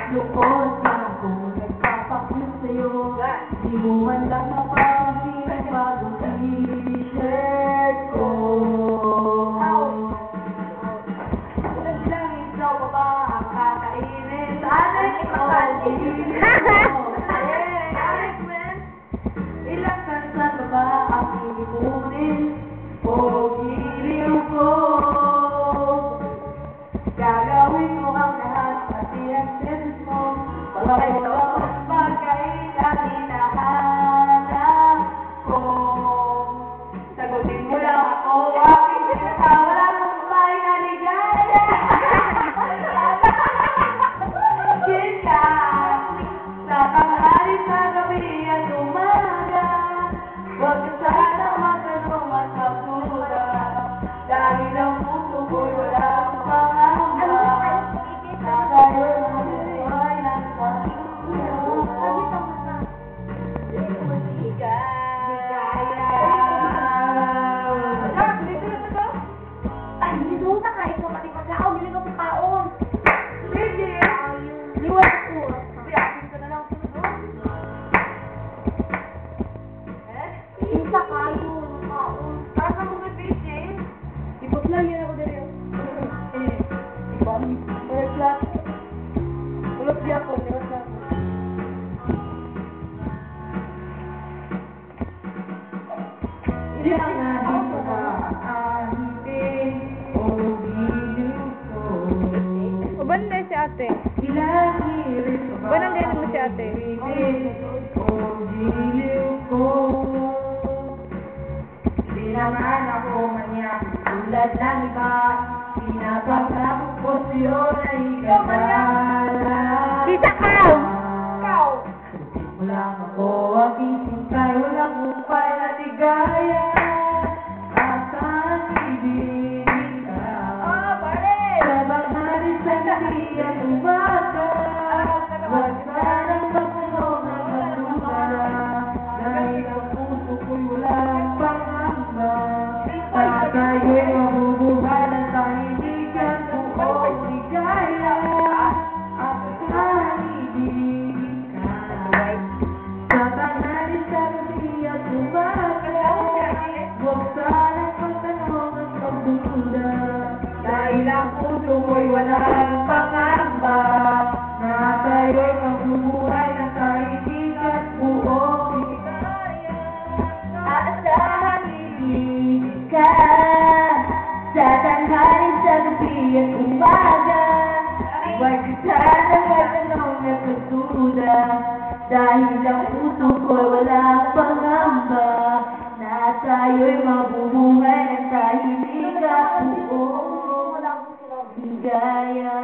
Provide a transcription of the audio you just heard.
Lukod na ako, nagpapakyut sa'yo. Di mo man lang napansin ang bagong t-shirt ko. Ilang langit daw pa ba ang kakainin? Saan ilang kansan pa ba ang iipunin? O giliw ko. Gagawin mo ang lahat pati ang sense mo. Pagkakos bagay na hinahanap ko. Sagutin mo lang ako, aking sinasama lang kung may naligaya. Kita sa tanghali, sa gabi at umaga. Huwag ka sana magtanong at magduda, dahil ang puso ko'y wala akong pangamba. Banda si ate. Banang din mo si ate. Di naman ako manyak tulad ng iba. Pinapagkakot ko siyo na ikagala. Kita ka! Wala ako aking singkay, wala kupay na tigaya. Asan ibigin ka? Sa baghari sa gabi at umaga. Huwag sanang magtanong at magduda, dahil ang puso ko'y walang pangamba. Tayo'y mabubuhay ng tahimikan, buong ligaya. Asan ibigin ka? Sa baghari sa gabi at umaga. Huwag sanang magtanong at magduda, dahil ang puso ko'y walang pangamba. Na tayo'y magbubuhay ng kaibigan, buong ligaya. Asahan ibig ka, sa tanghali, sa gabi at umaga. Huwag ka sanang magtanong at magduda, dahil ang puso ko'y walang pangamba. Na tayo'y mabubuhay ng tahimikan, buong ligaya.